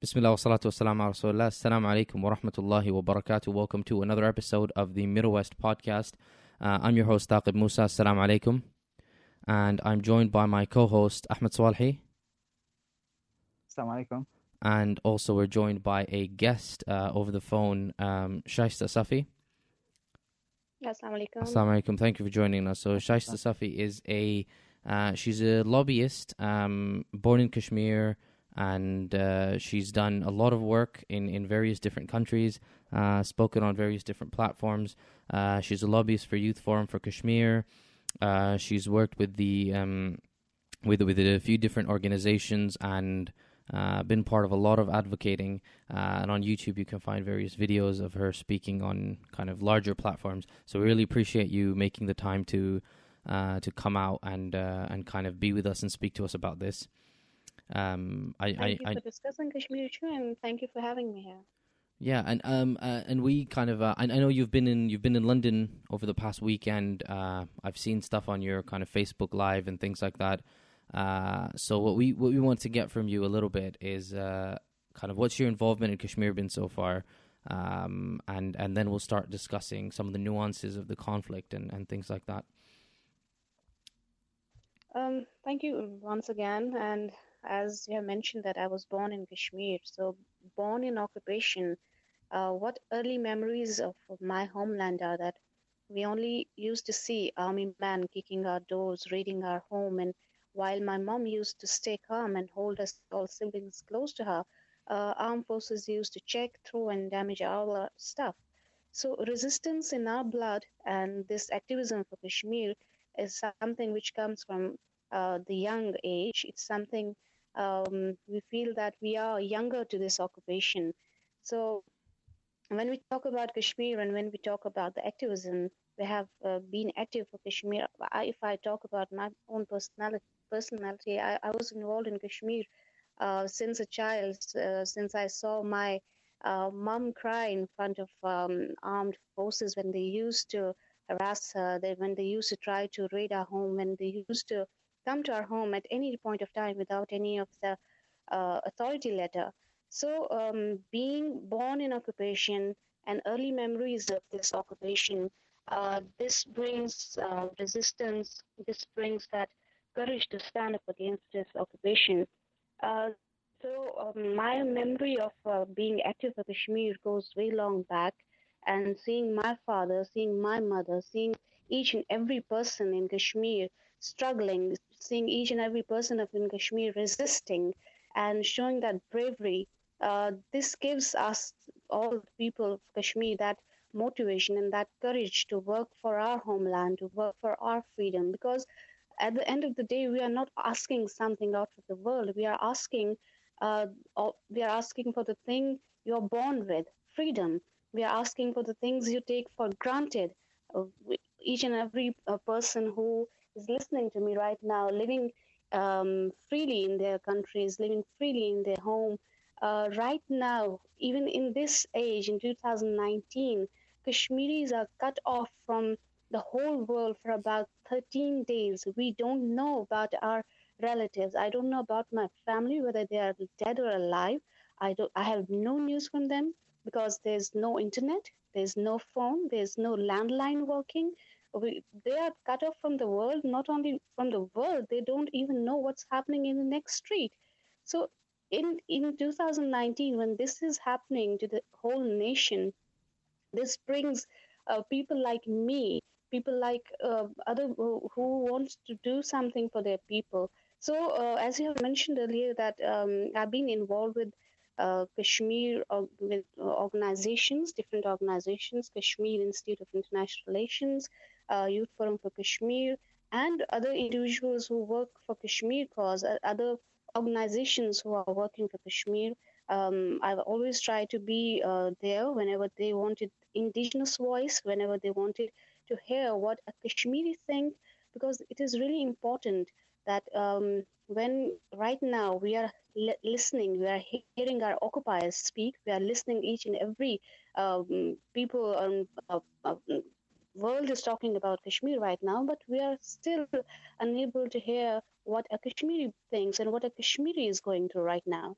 Bismillah wa salatu wa salam ala Rasulullah. Assalamu alaikum wa rahmatullahi wa barakatuh. Welcome to another episode of the Middle West podcast. I'm your host, Taqib Musa. Assalamu alaikum. And I'm joined by my co-host, Ahmed Swalhi. Assalamu alaikum. And also we're joined by a guest over the phone, Shaista Safi. Assalamu alaikum. Assalamu alaikum. Thank you for joining us. So Shaista Safi is she's a lobbyist, born in Kashmir, and she's done a lot of work in various different countries, spoken on various different platforms. She's a lobbyist for Youth Forum for Kashmir. She's worked with with a few different organizations and been part of a lot of advocating. And on YouTube, you can find various videos of her speaking on kind of larger platforms. So we really appreciate you making the time to come out and kind of be with us and speak to us about this. Thank you for discussing Kashmir too, and thank you for having me here. Yeah, and we kind of I know you've been in London over the past weekend. I've seen stuff on your kind of Facebook Live and things like that. So what we want to get from you a little bit is kind of what's your involvement in Kashmir been so far, and then we'll start discussing some of the nuances of the conflict and things like that. Thank you once again, and as you have mentioned that I was born in Kashmir, so born in occupation. What early memories of my homeland are that we only used to see army men kicking our doors, raiding our home, and while my mom used to stay calm and hold us all siblings close to her, armed forces used to check through and damage all our stuff. So resistance in our blood and this activism for Kashmir is something which comes from the young age. It's something we feel that we are younger to this occupation. So when we talk about Kashmir and when we talk about the activism, we have been active for Kashmir. If I talk about my own personality, I was involved in Kashmir since a child, since I saw my mom cry in front of armed forces when they used to harass her, when they used to try to raid our home, when they used to come to our home at any point of time without any of the authority letter. So being born in occupation and early memories of this occupation, this brings resistance, this brings that courage to stand up against this occupation. My memory of being active for Kashmir goes way long back, and seeing my father, seeing my mother, seeing each and every person in Kashmir struggling, seeing each and every person in Kashmir resisting and showing that bravery, this gives us, all the people of Kashmir, that motivation and that courage to work for our homeland, to work for our freedom. Because at the end of the day, we are not asking something out of the world. We are asking for the thing you're born with, freedom. We are asking for the things you take for granted. Each and every person who is listening to me right now, living freely in their countries, living freely in their home. Right now, even in this age, in 2019, Kashmiris are cut off from the whole world for about 13 days. We don't know about our relatives. I don't know about my family, whether they are dead or alive. I have no news from them because there's no internet, there's no phone, there's no landline working. They are cut off from the world, not only from the world, they don't even know what's happening in the next street. So in 2019, when this is happening to the whole nation, this brings people like me, people like other who wants to do something for their people. So as you have mentioned earlier, that I've been involved with Kashmir with organizations, different organizations, Kashmir Institute of International Relations, Youth Forum for Kashmir, and other individuals who work for Kashmir cause, other organizations who are working for Kashmir. I've always tried to be there whenever they wanted indigenous voice, whenever they wanted to hear what a Kashmiri think, because it is really important that when right now we are listening, we are hearing our occupiers speak, we are listening each and every people world is talking about Kashmir right now, but we are still unable to hear what a Kashmiri thinks and what a Kashmiri is going through right now.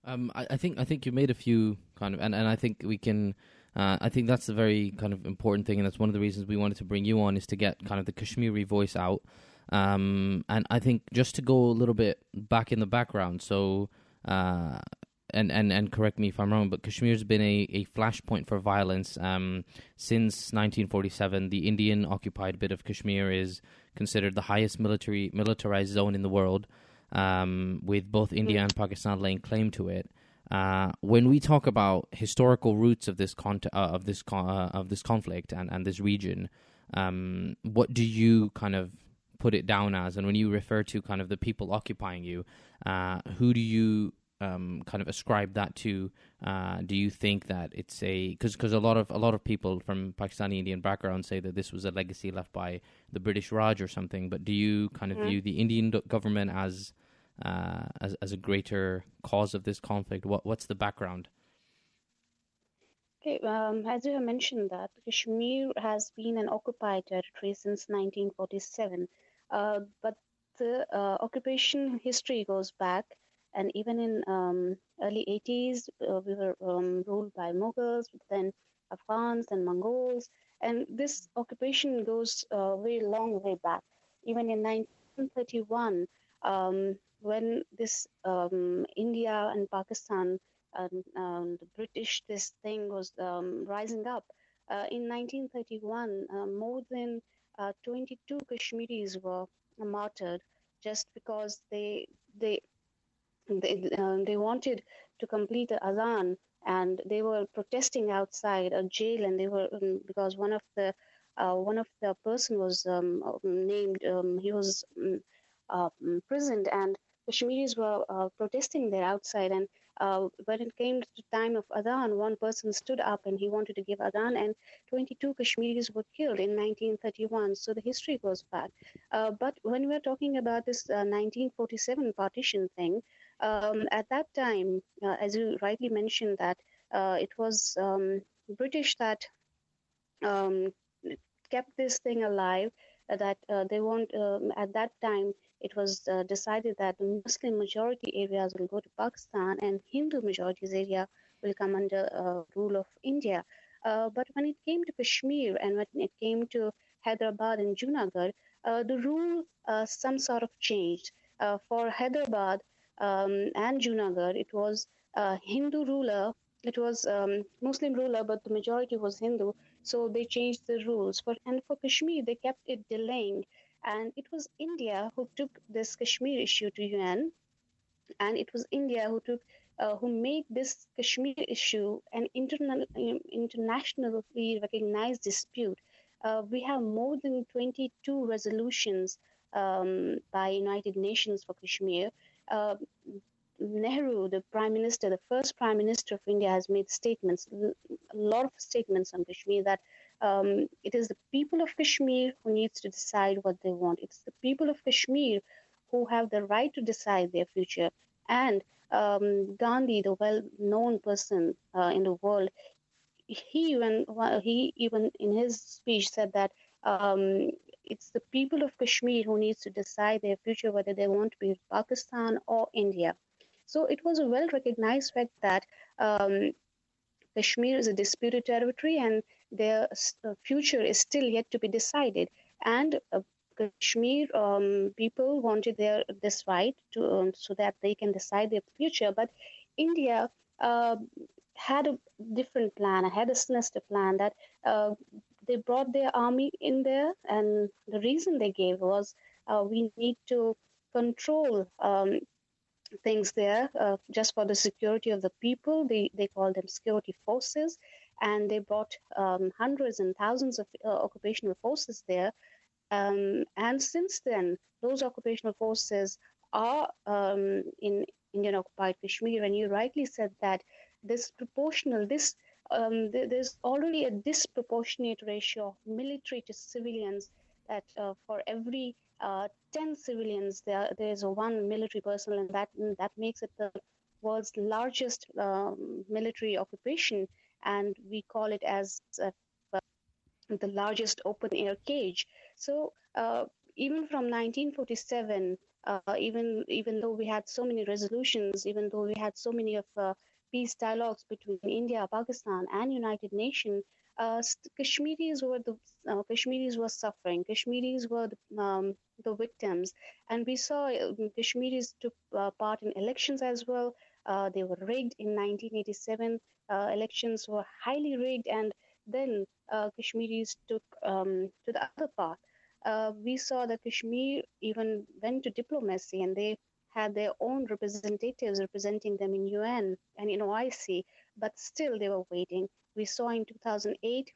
I think you made a few kind of, and I think we can. I think that's a very kind of important thing, and that's one of the reasons we wanted to bring you on, is to get kind of the Kashmiri voice out. And I think just to go a little bit back in the background, so and correct me if I'm wrong, but Kashmir's been a flashpoint for violence since 1947. The Indian occupied bit of Kashmir is considered the highest militarized zone in the world, with both India and Pakistan laying claim to it. When we talk about historical roots of this conflict and this region, what do you kind of put it down as? And when you refer to kind of the people occupying you, who do you kind of ascribe that to? Do you think that it's because a lot of people from Pakistani Indian background say that this was a legacy left by the British Raj or something, but do you kind of view the Indian government as a greater cause of this conflict? What's the background? Okay, as you have mentioned that Kashmir has been an occupied territory since 1947, but the occupation history goes back, and even in early 80s, we were ruled by Mughals, then Afghans and Mongols, and this occupation goes very long way back. Even in 1931, when this India and Pakistan the British, this thing was rising up. In 1931, more than 22 Kashmiris were martyred just because they wanted to complete the adhan, and they were protesting outside a jail, and they were because one of the person was named, he was imprisoned, and Kashmiris were protesting there outside. And when it came to time of adhan, one person stood up and he wanted to give adhan, and 22 Kashmiris were killed in 1931. So the history goes back. But when we're talking about this 1947 partition thing, at that time, as you rightly mentioned, that it was British that um, kept this thing alive. That they want at that time it was decided that the Muslim majority areas will go to Pakistan and Hindu majorities area will come under rule of India. But when it came to Kashmir and when it came to Hyderabad and Junagadh, the rule some sort of changed. For Hyderabad and Junagadh, it was Hindu ruler. It was Muslim ruler, but the majority was Hindu, so they changed the rules. And for Kashmir, they kept it delaying. And it was India who took this Kashmir issue to UN, and it was India who made this Kashmir issue an internationally recognized dispute. We have more than 22 resolutions by United Nations for Kashmir. Uh, Nehru, the prime minister, the first prime minister of India, has made statements, a lot of statements on Kashmir, that it is the people of Kashmir who needs to decide what they want. It's the people of Kashmir who have the right to decide their future. And Gandhi, the well-known person in the world, he even in his speech said that it's the people of Kashmir who needs to decide their future, whether they want to be Pakistan or India. So it was a well-recognized fact that Kashmir is a disputed territory, and their future is still yet to be decided. And Kashmir people wanted this right to so that they can decide their future. But India uh, had a different plan, had a sinister plan, that they brought their army in there, and the reason they gave was we need to control things there just for the security of the people. They call them security forces, and they brought hundreds and thousands of occupational forces there. And since then, those occupational forces are in Indian occupied Kashmir. And you rightly said that there's already a disproportionate ratio of military to civilians, that for every 10 civilians, there's a one military personnel, and that makes it the world's largest military occupation. And we call it as the largest open air cage. So even from 1947, even though we had so many resolutions, even though we had so many of peace dialogues between India, Pakistan, and United Nations, Kashmiris were suffering. Kashmiris were the victims, and we saw Kashmiris took part in elections as well. They were rigged in 1987. Elections were highly rigged, and then Kashmiris took to the other path. We saw that Kashmir even went to diplomacy, and they had their own representatives representing them in UN and in OIC, but still they were waiting. We saw in 2008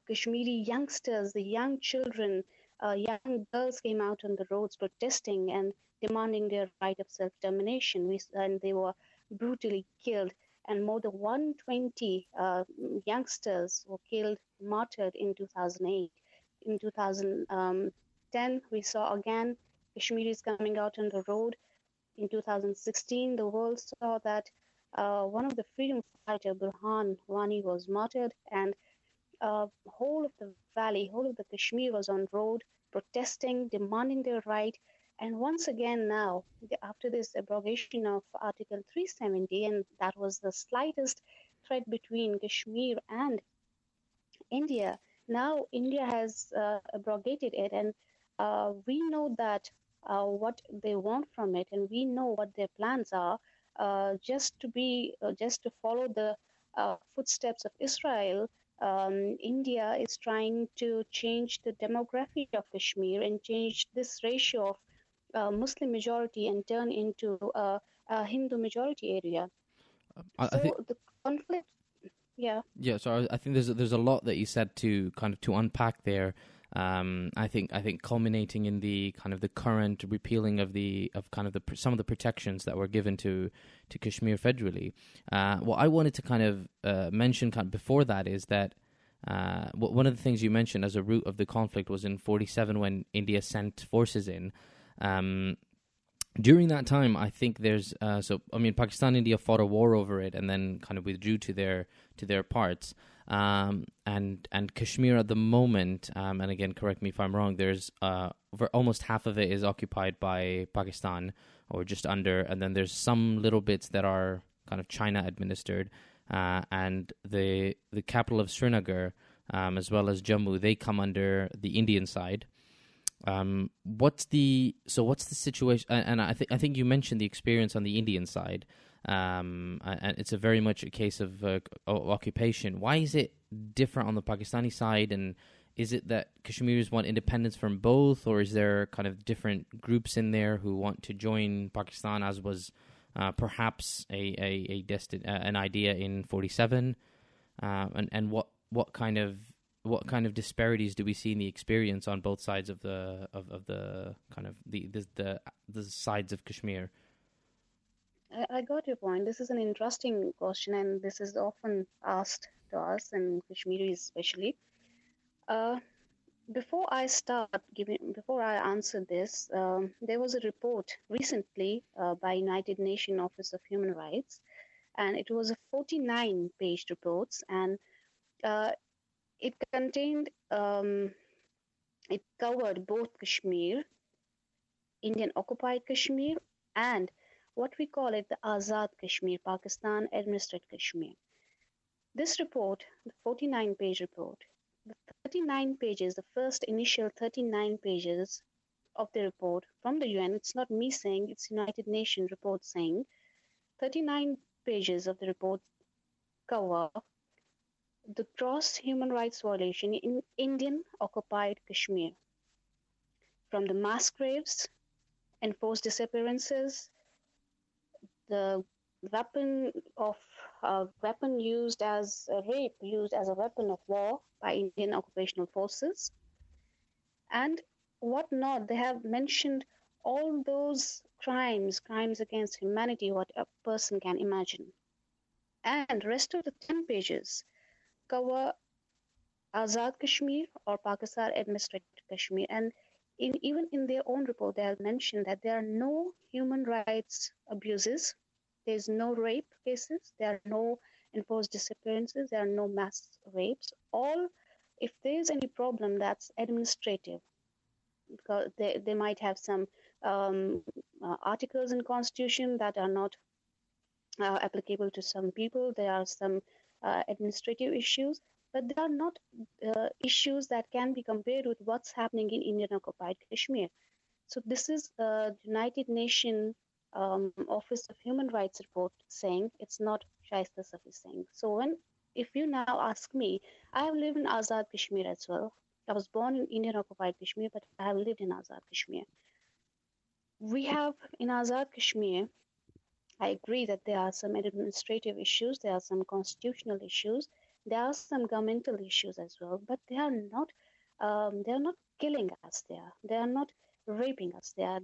Kashmiri youngsters, the young children, young girls came out on the roads protesting and demanding their right of self-determination. And they were brutally killed, and more than 120 youngsters were killed, martyred in 2008. In 2010, we saw again Kashmiris coming out on the road. In 2016, the world saw that one of the freedom fighter, Burhan Wani, was martyred, and whole of the valley, whole of the Kashmir was on road protesting, demanding their right. And once again now, after this abrogation of Article 370, and that was the slightest threat between Kashmir and India. Now India has abrogated it, and we know that what they want from it, and we know what their plans are. Just to follow the footsteps of Israel, India is trying to change the demography of Kashmir and change this ratio of Muslim majority and turn into a Hindu majority area. I think. So the conflict, yeah. Yeah, so I think there's a lot that you said to kind of to unpack there. I think culminating in the kind of the current repealing of some of the protections that were given to Kashmir federally. What I wanted to kind of mention kind of before that is that one of the things you mentioned as a root of the conflict was in 47 when India sent forces in. During that time, I think Pakistan and India fought a war over it and then kind of withdrew to their parts. And Kashmir at the moment, and again, correct me if I'm wrong, there's almost half of it is occupied by Pakistan, or just under, and then there's some little bits that are kind of China administered, and the capital of Srinagar, as well as Jammu, they come under the Indian side. What's the situation? And I think you mentioned the experience on the Indian side, and it's a very much a case of occupation. Why is it different on the Pakistani side? And is it that Kashmiris want independence from both, or is there kind of different groups in there who want to join Pakistan, as was perhaps an idea in 47? And what kind of disparities do we see in the experience on both sides of the kind of the sides of Kashmir? I got your point. This is an interesting question, and this is often asked to us, and Kashmiris especially. Before I answer this, there was a report recently by United Nations Office of Human Rights, and it was a 49-page report, and it contained, it covered both Kashmir, Indian occupied Kashmir, and what we call it the Azad Kashmir, Pakistan administered Kashmir. This report, the 49-page report, the 39 pages, the first initial 39 pages of the report from the UN, it's not me saying, it's United Nations report saying, 39 pages of the report cover the gross human rights violation in Indian occupied Kashmir, from the mass graves, enforced disappearances, the weapon used as rape used as a weapon of war by Indian occupational forces, and whatnot. They have mentioned all those crimes against humanity, what a person can imagine. And rest of the 10 pages cover Azad Kashmir or Pakistan administered Kashmir. And even in their own report, they have mentioned that there are no human rights abuses, there's no rape cases, there are no enforced disappearances, there are no mass rapes. All, if there's any problem, that's administrative, because they might have some articles in Constitution that are not applicable to some people. There are some administrative issues, but there are not issues that can be compared with what's happening in Indian occupied Kashmir. So this is United Nations Office of Human Rights report saying, it's not Shaista Safi saying. So if you now ask me, I have lived in Azad Kashmir as well. I was born in Indian occupied Kashmir, but I have lived in Azad Kashmir. We have in Azad Kashmir, I agree that there are some administrative issues, there are some constitutional issues, there are some governmental issues as well, but they are not killing us there. They are not raping us there.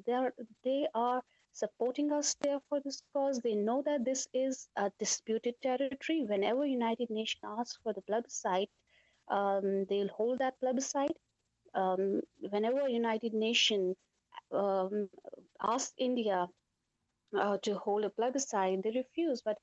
They are supporting us there for this cause. They know that this is a disputed territory. Whenever United Nations asks for the plebiscite, they'll hold that plebiscite. Whenever United Nations um, asks India to hold a plebiscite, they refuse. But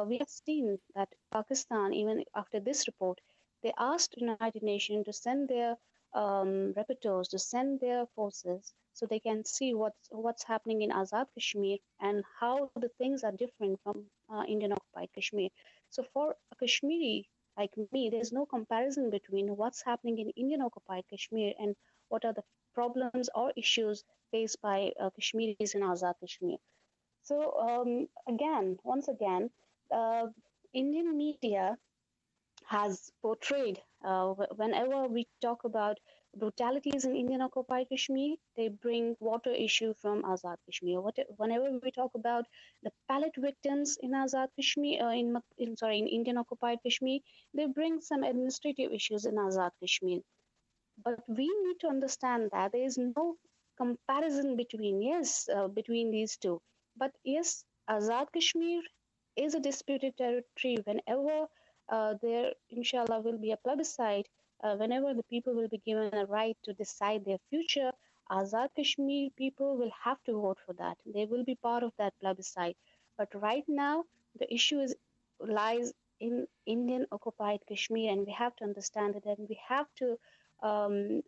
we have seen that Pakistan, even after this report, they asked United Nations to send their rapporteurs, to send their forces, so they can see what's happening in Azad Kashmir and how the things are different from Indian occupied Kashmir. So for a Kashmiri like me, there's no comparison between what's happening in Indian occupied Kashmir and what are the problems or issues faced by Kashmiris in Azad Kashmir. So once again, uh, Indian media has portrayed, whenever we talk about brutalities in Indian occupied Kashmir, they bring water issue from Azad Kashmir. Whenever we talk about the pallet victims in Azad Kashmir, in Indian occupied Kashmir, they bring some administrative issues in Azad Kashmir. But we need to understand that there is no comparison between these two. But yes, Azad Kashmir is a disputed territory. Whenever there, inshallah, will be a plebiscite, whenever the people will be given a right to decide their future, Azad Kashmir people will have to vote for that. They will be part of that plebiscite. But right now, the issue lies in Indian occupied Kashmir, and we have to understand it, and we have to um,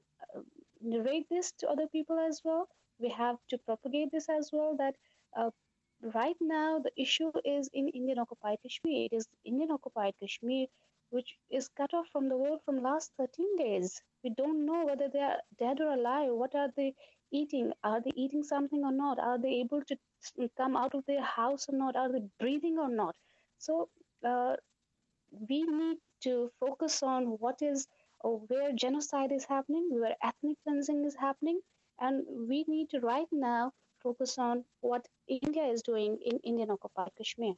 narrate this to other people as well. We have to propagate this as well, that uh, right now the issue is in Indian occupied Kashmir. It is Indian occupied Kashmir which is cut off from the world from last 13 days. We don't know whether they are dead or alive. What are they eating? Are they eating something or not? Are they able to come out of their house or not? Are they breathing or not? So uh, we need to focus on what is where genocide is happening, where ethnic cleansing is happening, and we need to right now focus on what India is doing in Indian occupied Kashmir.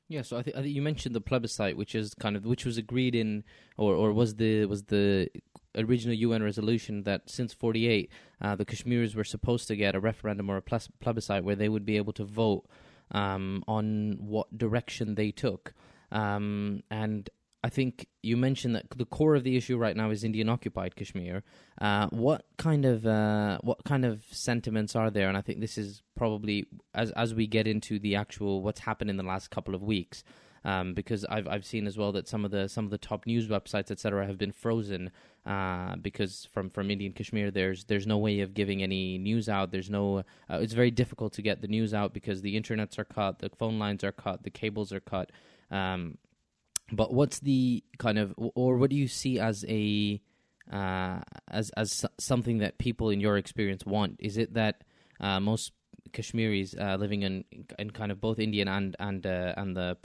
Yeah, so I think you mentioned the plebiscite, which was agreed in, or was the original UN resolution that since '48, the Kashmiris were supposed to get a referendum or a plebiscite where they would be able to vote on what direction they took, and I think you mentioned that the core of the issue right now is Indian occupied Kashmir. What kind of sentiments are there? And I think this is probably as we get into the actual what's happened in the last couple of weeks, because I've seen as well that some of the top news websites, etc., have been frozen because from Indian Kashmir there's no way of giving any news out. There's no it's very difficult to get the news out because the internets are cut, the phone lines are cut, the cables are cut. But what's the kind of, or what do you see as a as something that people in your experience want? Is it that most Kashmiris living in kind of both Indian and the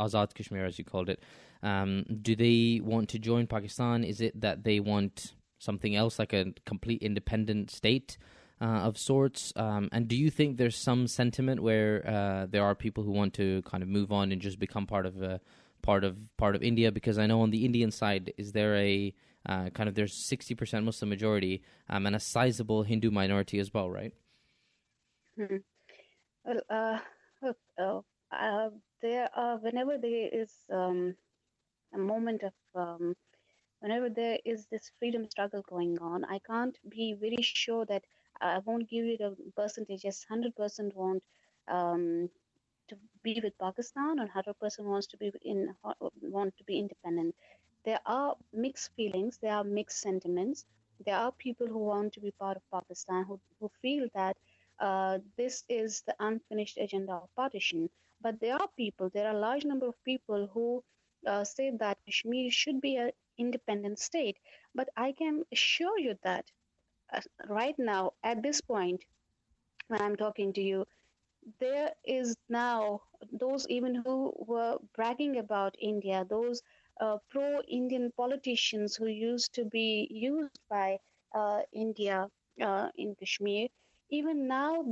Azad Kashmir, as you called it, do they want to join Pakistan? Is it that they want something else, like a complete independent state of sorts? And do you think there's some sentiment where there are people who want to kind of move on and just become part of India? Because I know on the Indian side, is there a kind of, there's 60% Muslim majority and a sizable Hindu minority as well, right? Hmm. Well, look, there are whenever there is a moment of whenever there is this freedom struggle going on, I can't be very sure that I won't give you the percentage. Yes, 100% um, to be with Pakistan, or 100% want to be independent. There are mixed feelings. There are mixed sentiments. There are people who want to be part of Pakistan who feel that this is the unfinished agenda of partition. But there are a large number of people who say that Kashmir should be an independent state. But I can assure you that right now, at this point, when I'm talking to you, there is now those even who were bragging about India, those pro-Indian politicians who used to be used by India in Kashmir. Even now,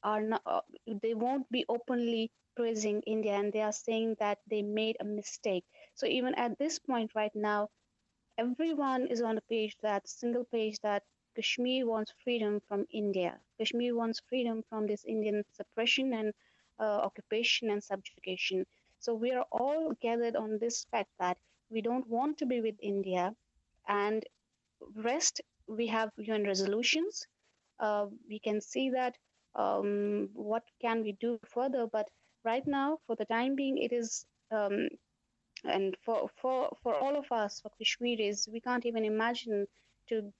are not, they won't be openly praising India, and they are saying that they made a mistake. So even at this point right now, everyone is on a page, that single page, that Kashmir wants freedom from India. Kashmir wants freedom from this Indian suppression and occupation and subjugation. So we are all gathered on this fact that we don't want to be with India, and rest, we have UN resolutions. We can see that what can we do further, but right now, for the time being, it is and for all of us, for Kashmiris, we can't even imagine to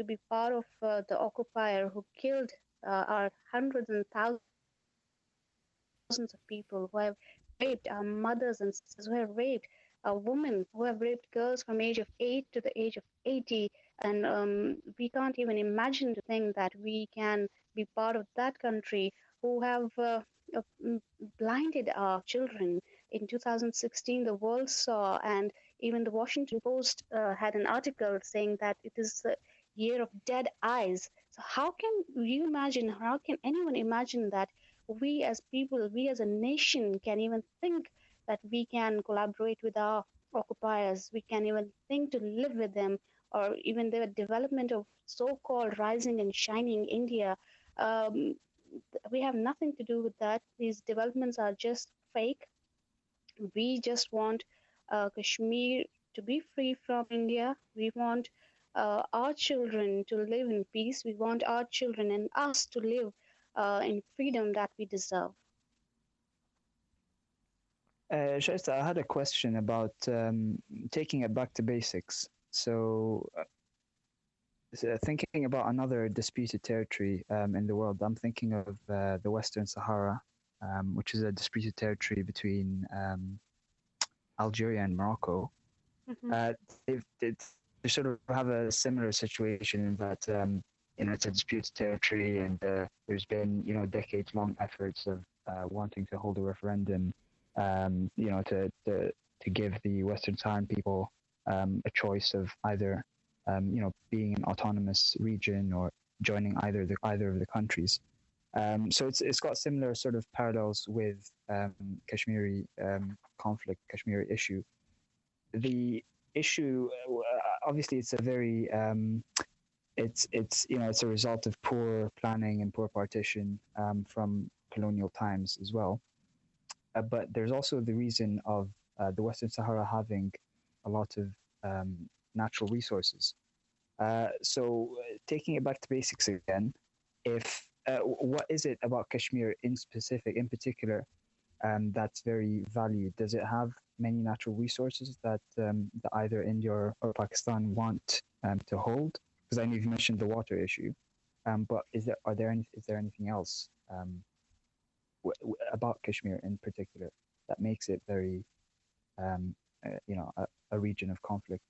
be part of the occupier who killed our hundreds and thousands of people, who have raped our mothers and sisters, who have raped women, who have raped girls from age of 8 to the age of 80. And we can't even imagine to think that we can be part of that country, who have uh, blinded our children. In 2016, the world saw, and even the Washington Post had an article saying that it is the year of dead eyes. So how can you imagine, how can anyone imagine that we as people, we as a nation can even think that we can collaborate with our occupiers, we can even think to live with them, or even the development of so-called rising and shining India. Um, we have nothing to do with that. These developments are just fake. We just want Kashmir to be free from India. We want our children to live in peace. We want our children and us to live in freedom that we deserve. Shaista, I had a question about taking it back to basics. So thinking about another disputed territory in the world, I'm thinking of the Western Sahara, which is a disputed territory between Algeria and Morocco. Mhm. They sort of have a similar situation in that it's a disputed territory, and there's been decades-long efforts of wanting to hold a referendum, to give the Western Saharan people a choice of either being an autonomous region or joining either of the countries. So it's got similar sort of parallels with Kashmiri conflict, Kashmiri issue. The issue, obviously, it's a very it's a result of poor planning and poor partition from colonial times as well. But there's also the reason of the Western Sahara having a lot of natural resources. So taking it back to basics again, if what is it about Kashmir in particular, that's very valued? Does it have many natural resources that either India or Pakistan want to hold? Because I know you've mentioned the water issue, but is there anything else about Kashmir in particular that makes it very a region of conflict?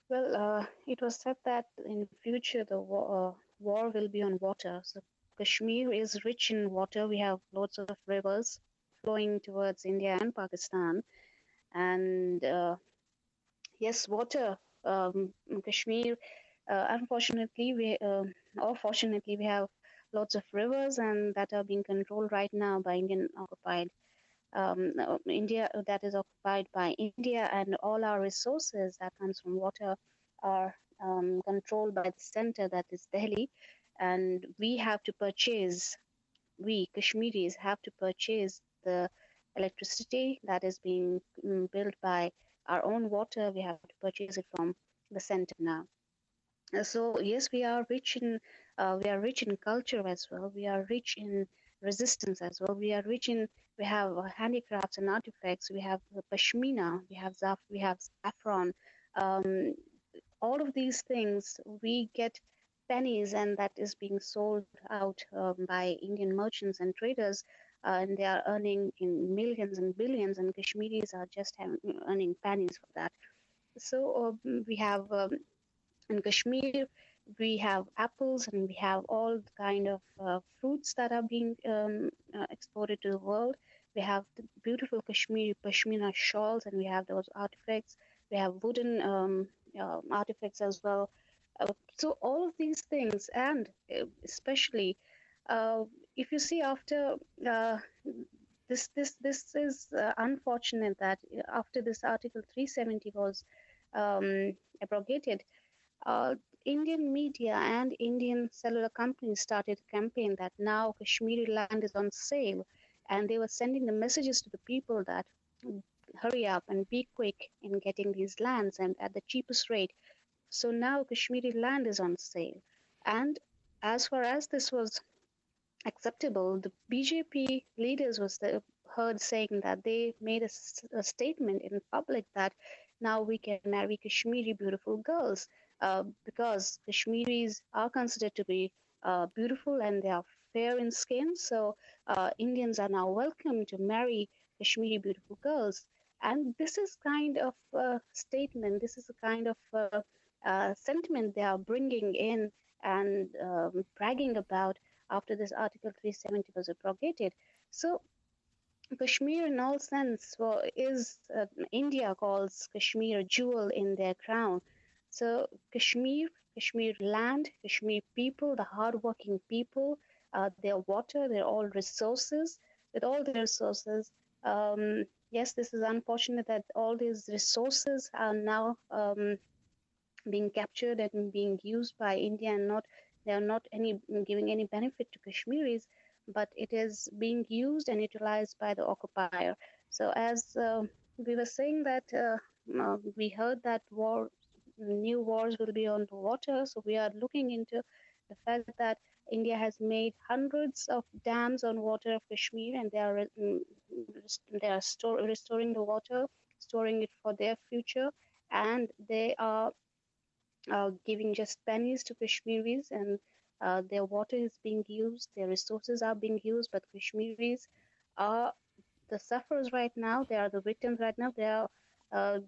Well, it was said that in future the war will be on water. So Kashmir is rich in water. We have lots of rivers flowing towards India and Pakistan. And yes, water. Kashmir, unfortunately, or fortunately, we have lots of rivers, and that are being controlled right now by Indian occupied India, that is occupied by India, and all our resources that comes from water are controlled by the center, that is Delhi, and we have to purchase. We Kashmiris have to purchase the electricity that is being built by our own water. We have to purchase it from the center now. So yes, we are rich in culture as well. We are rich in resistance as well. We have handicrafts and artifacts. We have the pashmina. We have saffron. Um, all of these things we get pennies, and that is being sold out by Indian merchants and traders, and they are earning in millions and billions, and Kashmiris are just earning pennies for that. So we have in Kashmir, we have apples and we have all kind of fruits that are being exported to the world. We have the beautiful Kashmiri pashmina shawls, and we have those artifacts. We have wooden artifacts as well. So all of these things, and especially uh, if you see after this is unfortunate that after this Article 370 was abrogated, uh, Indian media and Indian cellular companies started a campaign that now Kashmiri land is on sale, and they were sending the messages to the people that hurry up and be quick in getting these lands and at the cheapest rate. So now Kashmiri land is on sale. And as far as this was acceptable, the BJP leaders was heard saying that they made a statement in public that now we can marry Kashmiri beautiful girls because Kashmiris are considered to be beautiful and they are fair in skin. So Indians are now welcome to marry Kashmiri beautiful girls. And this is kind of a statement, this is a kind of sentiment they are bringing in and bragging about after this Article 370 was abrogated. So Kashmir, in all sense, is India calls Kashmir a jewel in their crown. So Kashmir land, Kashmir people, the hardworking people, their water, their all resources, with all the resources. Yes, this is unfortunate that all these resources are now being captured and being used by India, and not they are not any giving any benefit to Kashmiris, but it is being used and utilized by the occupier. So as we were saying that we heard that new wars will be on the water, so we are looking into the fact that India has made hundreds of dams on water of Kashmir, and they are restoring the water, storing it for their future, and they are giving just pennies to Kashmiris, and their water is being used, their resources are being used, but Kashmiris are the sufferers right now. They are the victims right now. They are uh,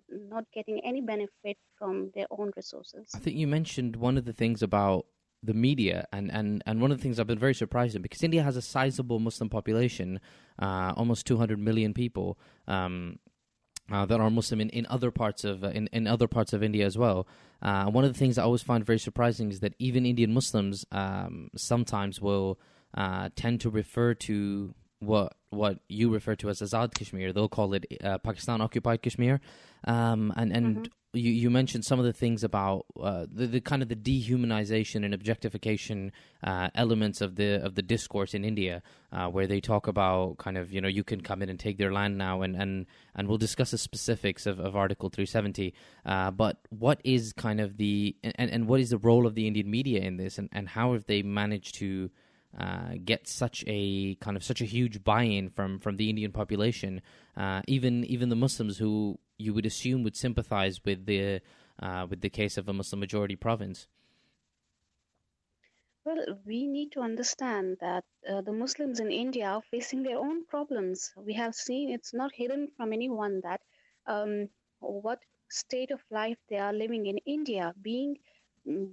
not getting any benefit from their own resources. I think you mentioned one of the things about the media, and one of the things I've been very surprised in, because India has a sizable Muslim population, almost 200 million people. That are Muslim in other parts of in other parts of India as well. One of the things I always find very surprising is that even Indian Muslims sometimes will tend to refer to what you refer to as Azad Kashmir. They'll call it Pakistan occupied Kashmir, and you mentioned some of the things about the kind of the dehumanization and objectification elements of the discourse in India, where they talk about kind of, you can come in and take their land now, and we'll discuss the specifics of Article 370. But what is kind of and what is the role of the Indian media in this, and how have they managed to get such a huge buy-in from the Indian population, even the Muslims who you would assume would sympathize with the case of a Muslim majority province? Well, we need to understand that the Muslims in India are facing their own problems. We have seen it's not hidden from anyone that what state of life they are living in India.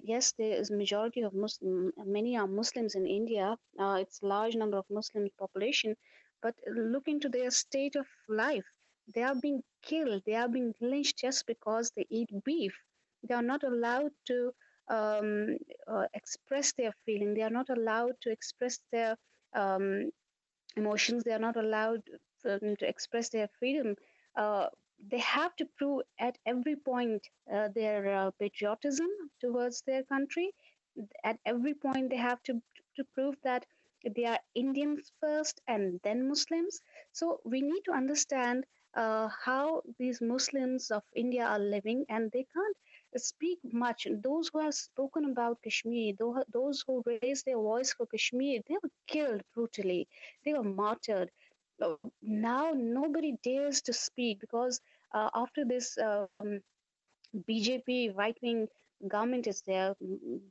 Yes, there is majority of Muslim, many are Muslims in India. It's large number of Muslim population, but look into their state of life. They are being killed. They are being lynched just because they eat beef. They are not allowed to express their feeling. They are not allowed to express their um, emotions. They are not allowed to express their freedom. Uh, they have to prove at every point their patriotism towards their country. At every point, they have to prove that they are Indians first and then Muslims. So we need to understand how these Muslims of India are living, and they can't speak much. Those who have spoken about Kashmir, those who raised their voice for Kashmir, they were killed brutally. They were martyred. Now nobody dares to speak because after this BJP right wing government is there,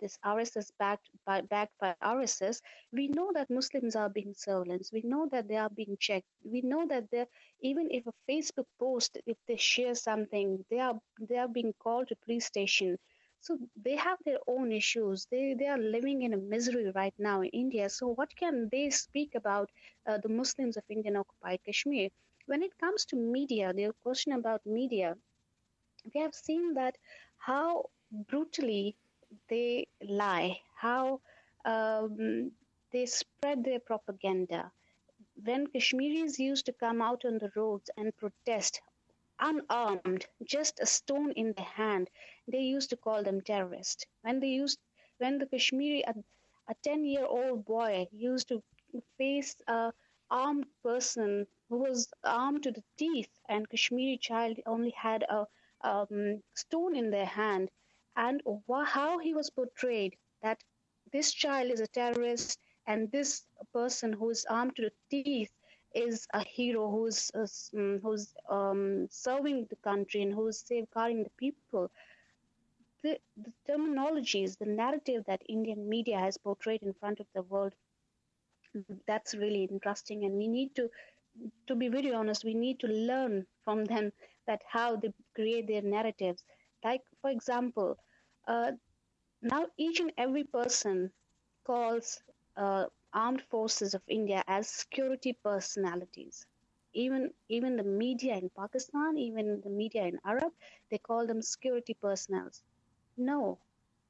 this RSS backed by RSS, we know that Muslims are being surveillance. We know that they are being checked. We know that they, even if a Facebook post, if they share something, they are being called to police station. So they have their own issues. They are living in a misery right now in India. So what can they speak about the Muslims of Indian occupied Kashmir? When it comes to media, their question about media, we have seen that how brutally they lie, how they spread their propaganda. When Kashmiris used to come out on the roads and protest unarmed, just a stone in their hand, they used to call them terrorists. When the Kashmiri, a 10-year-old boy used to face a armed person who was armed to the teeth, and Kashmiri child only had a stone in their hand, and how he was portrayed, that this child is a terrorist, and this person who is armed to the teeth is a hero who's serving the country and who's safeguarding the people. The terminologies, the narrative that Indian media has portrayed in front of the world, that's really interesting, and we need to be very honest, we need to learn from them that how they create their narratives. Like, for example, uh, now each and every person calls armed forces of India as security personalities. Even the media in Pakistan, even the media in Arab, they call them security personnel. No,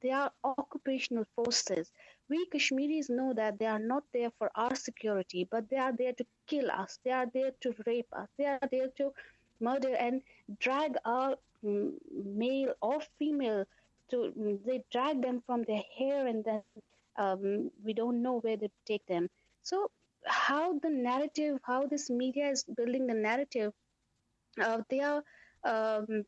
they are occupational forces. We Kashmiris know that they are not there for our security, but they are there to kill us. They are there to rape us. They are there to murder and drag our male or female to. They drag them from their hair, and then we don't know where they take them. So how the narrative, how this media is building the narrative, they are um,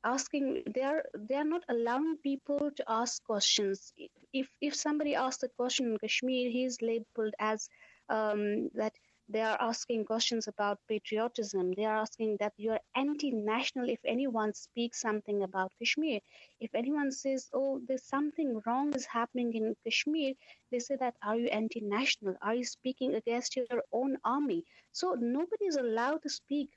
asking, they are not allowing people to ask questions. If somebody asks a question in Kashmir, he is labeled as that they are asking questions about patriotism. They are asking that you are anti-national if anyone speaks something about Kashmir. If anyone says, oh, there's something wrong is happening in Kashmir, they say that, are you anti-national? Are you speaking against your own army? So nobody is allowed to speak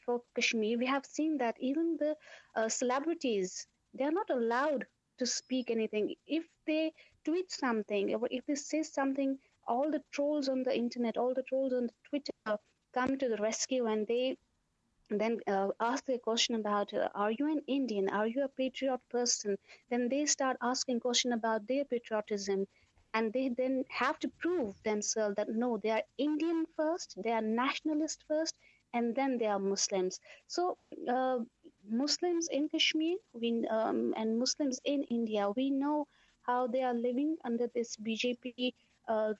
for Kashmir. We have seen that even the celebrities, they are not allowed to speak anything. If they tweet something, or if they say something, all the trolls on the internet, all the trolls on the Twitter come to the rescue, and they then ask the question about, are you an Indian? Are you a patriot person? Then they start asking question about their patriotism, and they then have to prove themselves that no, they are Indian first, they are nationalist first, and then they are Muslims. So uh, Muslims in Kashmir, and Muslims in India, we know how they are living under this BJP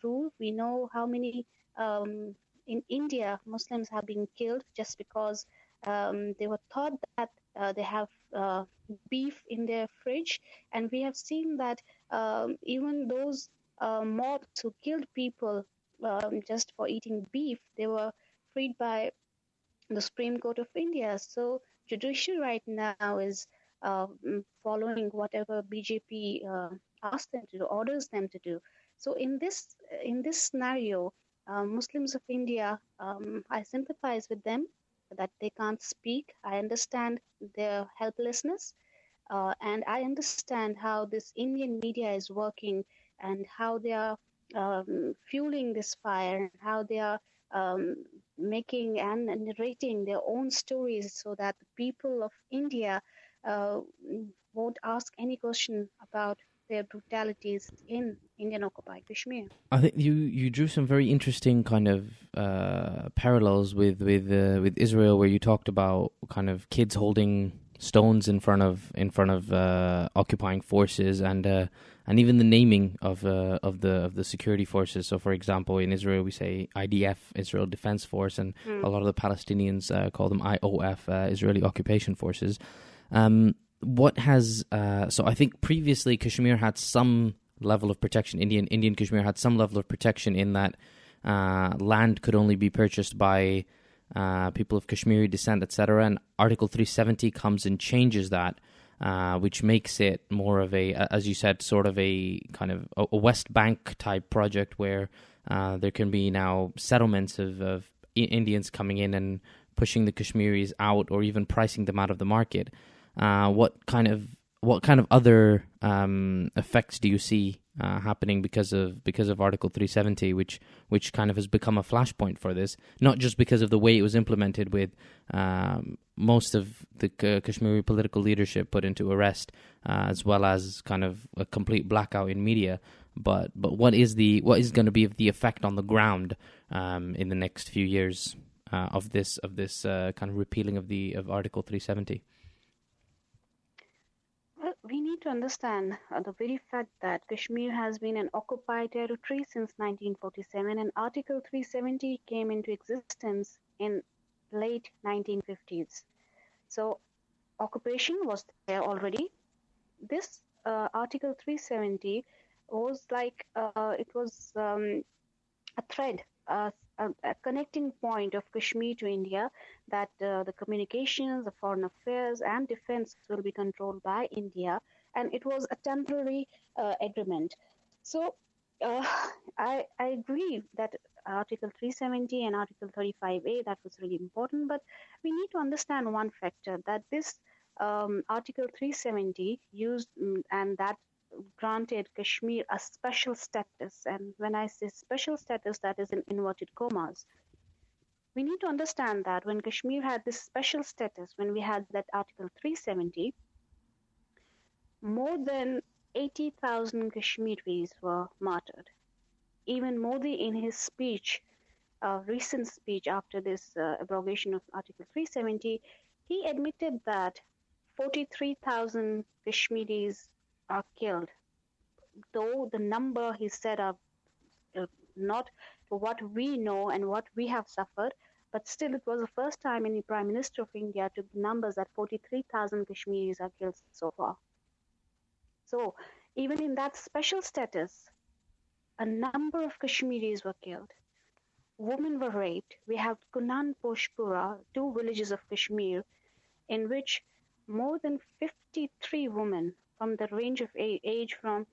rule. We know how many in India Muslims have been killed just because they were thought that they have beef in their fridge, and we have seen that even those mobs who killed people just for eating beef, they were freed by the Supreme Court of India. So judiciary right now is following whatever BJP asks them to do, orders them to do. So in this scenario, Muslims of India, I sympathize with them that they can't speak. I understand their helplessness, and I understand how this Indian media is working and how they are fueling this fire, how they are um, making and narrating their own stories so that the people of India uh, won't ask any question about their brutalities in Indian occupied Kashmir. I think you drew some very interesting kind of parallels with Israel, where you talked about kind of kids holding stones in front of occupying forces, and even the naming of the security forces. So, for example, in Israel we say IDF, Israel Defense Force, and a lot of the Palestinians call them IOF, Israeli Occupation Forces. What has so I think previously Kashmir had some level of protection. Indian Kashmir had some level of protection in that land could only be purchased by people of Kashmiri descent, etc. And Article 370 comes and changes that. which makes it more of a, as you said, sort of a kind of a West Bank type project where there can be now settlements of Indians coming in and pushing the Kashmiris out, or even pricing them out of the market. What kind of other effects do you see happening because of Article 370, which kind of has become a flashpoint for this? Not just because of the way it was implemented, with most of the Kashmiri political leadership put into arrest, as well as kind of a complete blackout in media. But what is going to be the effect on the ground in the next few years of this kind of repealing of Article 370? Well, we need to understand the very fact that Kashmir has been an occupied territory since 1947, and Article 370 came into existence in late 1950s. So occupation was there already. This Article 370 was like it was a thread, a connecting point of Kashmir to India, that the communications, the foreign affairs, and defense will be controlled by India, and it was a temporary agreement. So I agree that Article 370 and Article 35A, that was really important, but we need to understand one factor, that this Article 370 used and that granted Kashmir a special status. And when I say special status, that is in inverted commas. We need to understand that when Kashmir had this special status, when we had that Article 370, more than 80,000 Kashmiris were martyred. Even Modi, in his speech, recent speech after this abrogation of Article 370, he admitted that 43,000 Kashmiris are killed. Though the number he said are not what we know and what we have suffered, but still it was the first time any Prime Minister of India took the numbers that 43,000 Kashmiris are killed so far. So even in that special status, a number of Kashmiris were killed. Women were raped. We have Kunan Poshpura, 2 villages of Kashmir, in which more than 53 women from the range of age from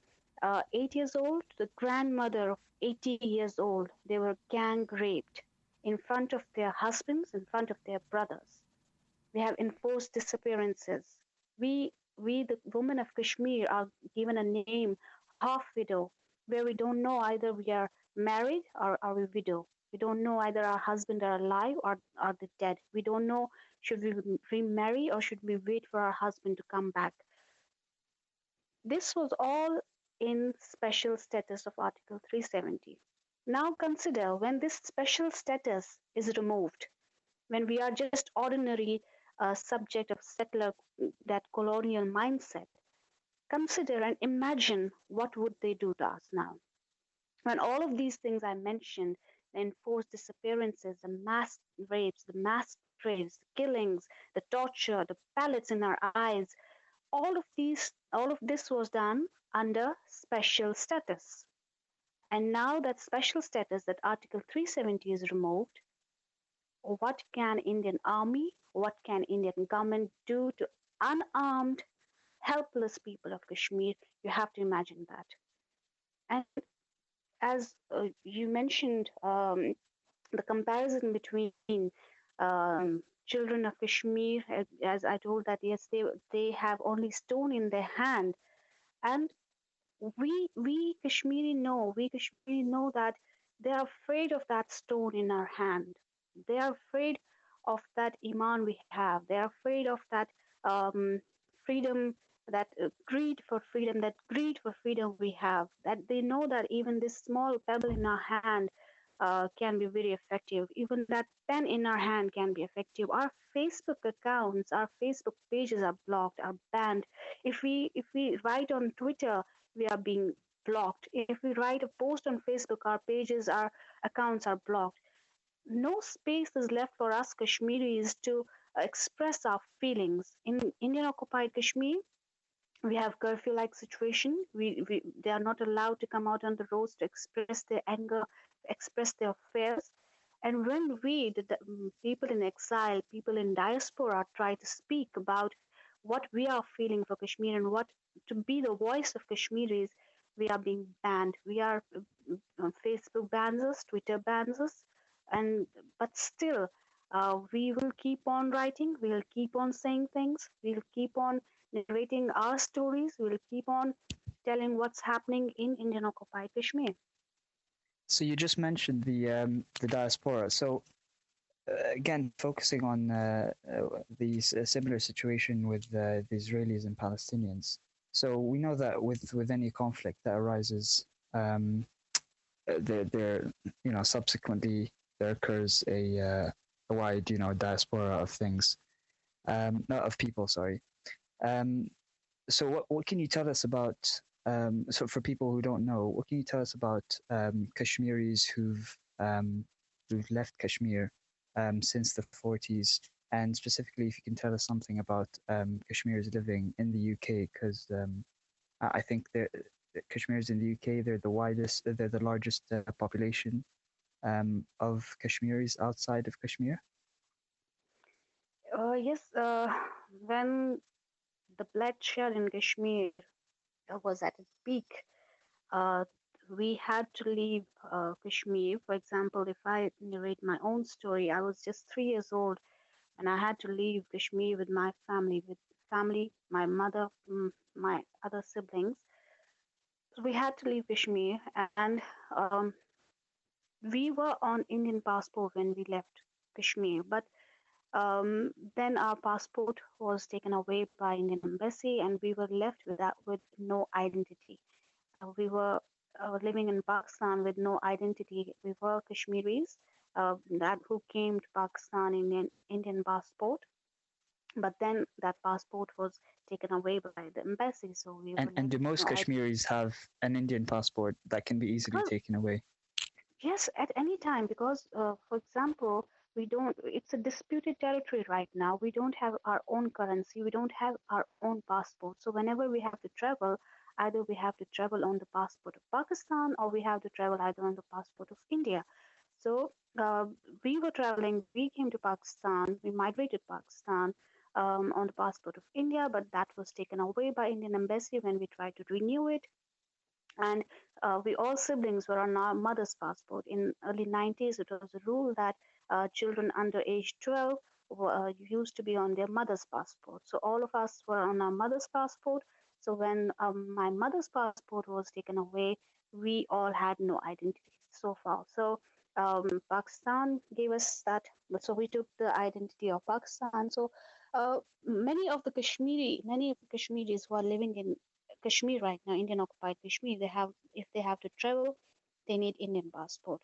8 years old to the grandmother of 80 years old, they were gang raped in front of their husbands, in front of their brothers. We have enforced disappearances. We the women of Kashmir, are given a name, half widow, where we don't know either we are married or are we widow. We don't know either our husband are alive or are they dead. We don't know, should we remarry or should we wait for our husband to come back. This was all in special status of Article 370. Now consider, when this special status is removed, when we are just ordinary subject of settler, that colonial mindset, consider and imagine what would they do to us now. When all of these things I mentioned, the enforced disappearances, the mass rapes, the mass graves, the killings, the torture, the pellets in our eyes, all of this was done under special status. And now that special status, that Article 370 is removed, what can Indian Army, what can Indian government do to unarmed, helpless people of Kashmir? You have to imagine that. And as you mentioned, the comparison between children of Kashmir, as I told that, yes, they have only stone in their hand. And we Kashmiri know that they are afraid of that stone in our hand. They are afraid of that iman we have. They are afraid of that freedom, that greed for freedom we have. That they know that even this small pebble in our hand can be very effective. Even that pen in our hand can be effective. Our Facebook accounts, our Facebook pages are blocked, are banned. If we write on Twitter, we are being blocked. If we write a post on Facebook, our pages, our accounts are blocked. No space is left for us Kashmiris to express our feelings. In Indian occupied Kashmir, we have curfew-like situation. They are not allowed to come out on the roads to express their anger, express their fears. And when we, the people in exile, people in diaspora, try to speak about what we are feeling for Kashmir and what to be the voice of Kashmiris, we are being banned. We are Facebook bans us, Twitter bans us, and but still, we will keep on writing. We'll keep on saying things. We'll keep on narrating our stories. We'll keep on telling what's happening in Indian occupied Kashmir. So you just mentioned the diaspora. So again, focusing on the similar situation with the Israelis and Palestinians. So we know that with any conflict that arises, there subsequently there occurs a wide diaspora of things, not of people. Sorry. So what can you tell us about? So for people who don't know, what can you tell us about Kashmiris who've left Kashmir since the 40s, and specifically if you can tell us something about Kashmiris living in the UK, because I think Kashmiris in the UK, they're the largest population of Kashmiris outside of Kashmir. Yes, when the bloodshed in Kashmir was at its peak, uh, we had to leave Kashmir. For example, if I narrate my own story, I was just 3 years old and I had to leave Kashmir with my family, my mother, my other siblings. So we had to leave Kashmir, and um, we were on Indian passport when we left Kashmir, but then our passport was taken away by Indian embassy, and we were left with no identity. We were living in Pakistan with no identity. We were Kashmiris that who came to Pakistan in an Indian passport, but then that passport was taken away by the embassy, so we were And left do with most no identity. Kashmiris have an Indian passport that can be easily Well, taken away? yes, at any time, because, for example, we don't, it's a disputed territory right now. We don't have our own currency. We don't have our own passport. So whenever we have to travel, either we have to travel on the passport of Pakistan or we have to travel either on the passport of India. So we were traveling, we came to Pakistan, we migrated Pakistan on the passport of India, but that was taken away by Indian embassy when we tried to renew it. And we all siblings were on our mother's passport. In early 90s, it was a rule that children under age 12 used to be on their mother's passport. So all of us were on our mother's passport. So when my mother's passport was taken away, we all had no identity so far. So Pakistan gave us that, so we took the identity of Pakistan. So many of the Kashmiris who are living in Kashmir right now, Indian occupied Kashmir, if they have to travel, they need Indian passport.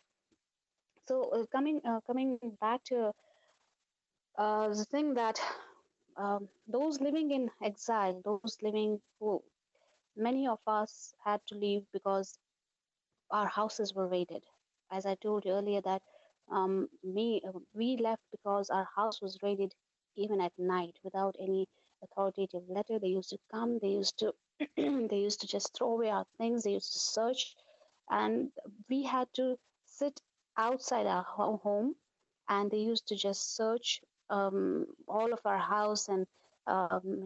So coming back to the thing that those living in exile, those living who many of us had to leave because our houses were raided. As I told you earlier, that we left because our house was raided even at night without any authoritative letter. They used to come. They used to they used to just throw away our things. They used to search, and we had to sit outside our home, and they used to just search all of our house and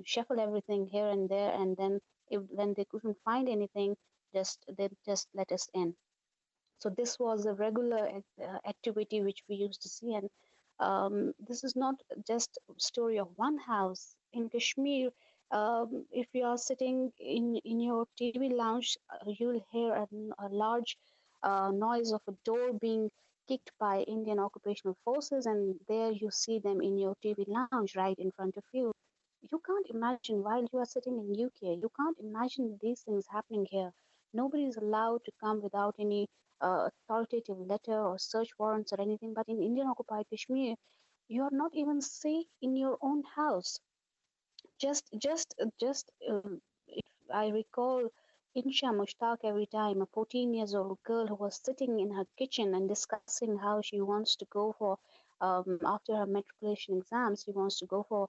shuffle everything here and there, and then when they couldn't find anything, they just let us in. So this was a regular activity which we used to see, and this is not just story of one house in Kashmir. If you are sitting in your TV lounge, you'll hear a large noise of a door being kicked by Indian occupational forces, and there you see them in your TV lounge right in front of you. You can't imagine while you are sitting in UK. You can't imagine these things happening here. Nobody is allowed to come without any authoritative letter or search warrants or anything. But in Indian occupied Kashmir, you are not even safe in your own house. If I recall Insha Mushtaq every time, a 14 years old girl who was sitting in her kitchen and discussing how she wants to go for, after her matriculation exams, she wants to go for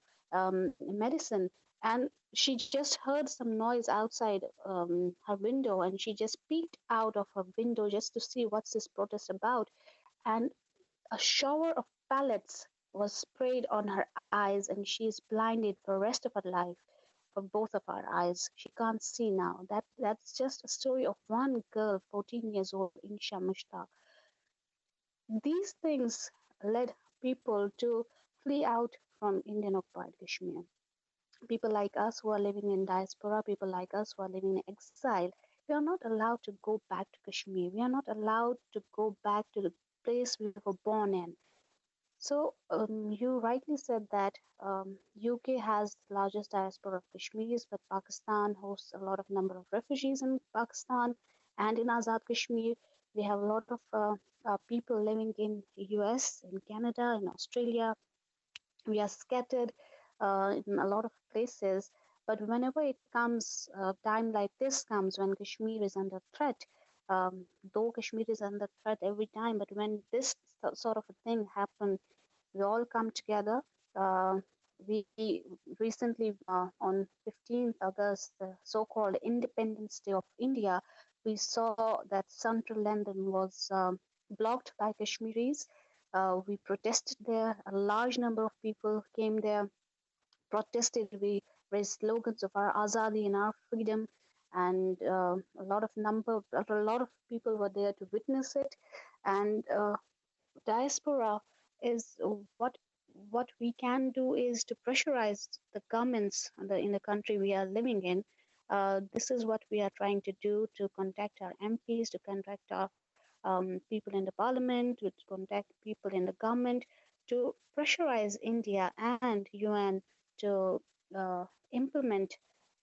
medicine. And she just heard some noise outside her window, and she just peeked out of her window just to see what's this protest about. And a shower of pellets was sprayed on her eyes, and she is blinded for the rest of her life. for both of our eyes. She can't see now. That's just a story of one girl, 14 years old, Insha Mushtaq. These things led people to flee out from Indian occupied Kashmir. People like us who are living in diaspora, people like us who are living in exile, we are not allowed to go back to Kashmir. We are not allowed to go back to the place we were born in. So you rightly said that UK has the largest diaspora of Kashmiris, but Pakistan hosts a lot of number of refugees in Pakistan and in Azad Kashmir. We have a lot of people living in the US, in Canada, in Australia. We are scattered in a lot of places. But whenever it comes, time like this comes when Kashmir is under threat, though Kashmir is under threat every time, but when this sort of a thing happens, we all come together. We recently, on 15th August, the so-called Independence Day of India, we saw that central London was blocked by Kashmiris. We protested there. A large number of people came there, protested. We raised slogans of our Azadi and our freedom, and a lot of people were there to witness it. And diaspora is what we can do is to pressurize the governments in the country we are living in. This is what we are trying to do, to contact our MPs, to contact our people in the parliament, to contact people in the government, to pressurize India and UN to implement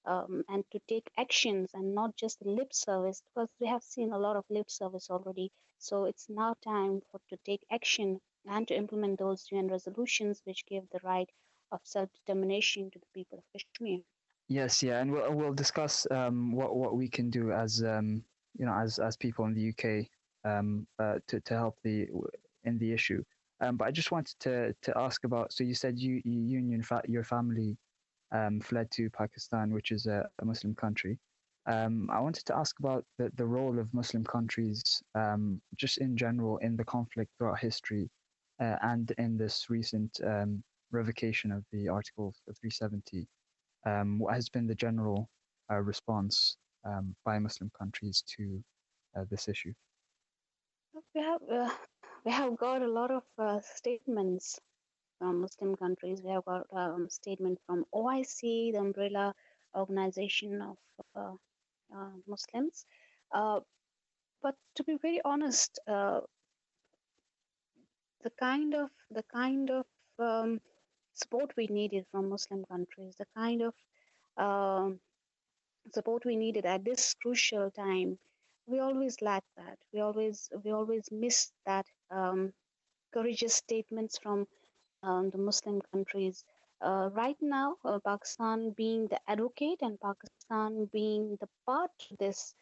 and to take actions and not just lip service, because we have seen a lot of lip service already. So it's now time to take action and to implement those UN resolutions which give the right of self-determination to the people of Kashmir. Yes, yeah, and we'll discuss what we can do as as people in the UK to help in the issue. But I just wanted to ask about. So you said you and your family fled to Pakistan, which is a Muslim country. I wanted to ask about the role of Muslim countries just in general in the conflict throughout history and in this recent revocation of the Article 370. What has been the general response by Muslim countries to this issue? We have uh, we have got a lot of statements from Muslim countries. We have got a statement from OIC, the umbrella organization of uh, Muslims. Uh, but to be very honest, the kind of support we needed from Muslim countries, the kind of um support we needed at this crucial time, we always lack that. We always miss that courageous statements from the Muslim countries. Right now, Pakistan being the advocate and Pakistan being the part of this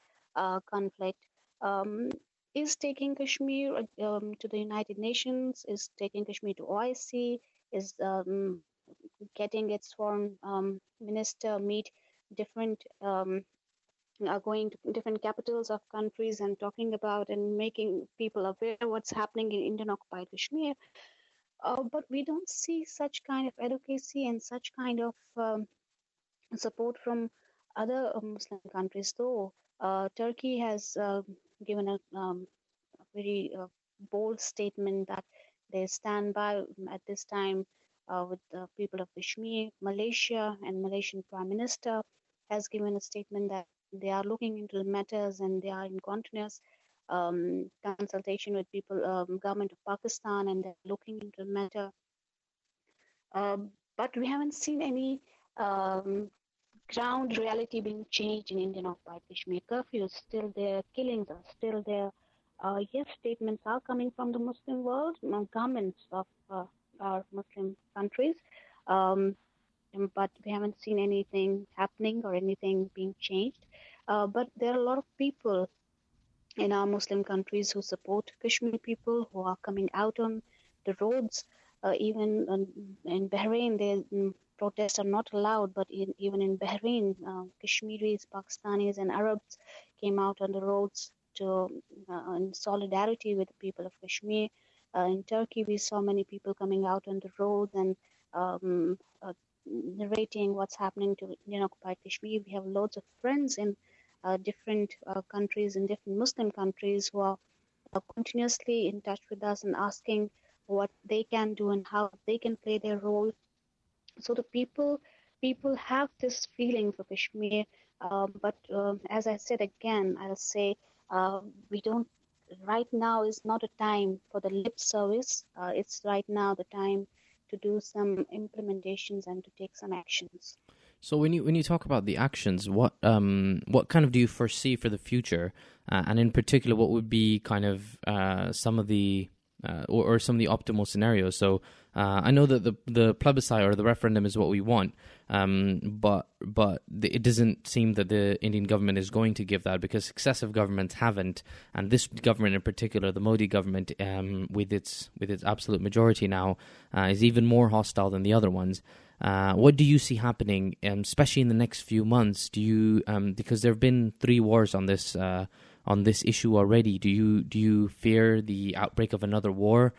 conflict, um, is taking Kashmir to the United Nations, is taking Kashmir to OIC, is getting its foreign minister meet different. Are going to different capitals of countries and talking about and making people aware what's happening in Indian occupied Kashmir. But we don't see such kind of advocacy and such kind of support from other Muslim countries. Though Turkey has given a very bold statement that they stand by at this time with the people of Kashmir. Malaysia and Malaysian Prime Minister has given a statement that they are looking into the matters and they are in continuous consultation with people, government of Pakistan, and they're looking into the matter. But we haven't seen any um, ground reality being changed in Indian occupied Kashmir. Curfew is still there, killings are still there. Yes, statements are coming from the Muslim world, governments of our Muslim countries, um, but we haven't seen anything happening or anything being changed. But there are a lot of people in our Muslim countries who support Kashmiri people, who are coming out on the roads. Even in Bahrain, protests are not allowed, but even in Bahrain, Kashmiris, Pakistanis, and Arabs came out on the roads to in solidarity with the people of Kashmir. In Turkey, we saw many people coming out on the roads and um, uh, narrating what's happening to Indian occupied Kashmir. We have loads of friends in different countries, in different Muslim countries, who are continuously in touch with us and asking what they can do and how they can play their role. So the people have this feeling for Kashmir, but as I said again, I'll say we don't. Right now is not a time for the lip service. It's right now the time to do some implementations and to take some actions. So when you talk about the actions, what kind of do you foresee for the future, and in particular, what would be kind of some of the or some of the optimal scenarios? So I know that the plebiscite or the referendum is what we want, but it doesn't seem that the Indian government is going to give that, because successive governments haven't, and this government in particular, the Modi government, with its absolute majority now, is even more hostile than the other ones. What do you see happening, especially in the next few months? Do you, because there have been 3 wars on this issue already? Do you fear the outbreak of another war,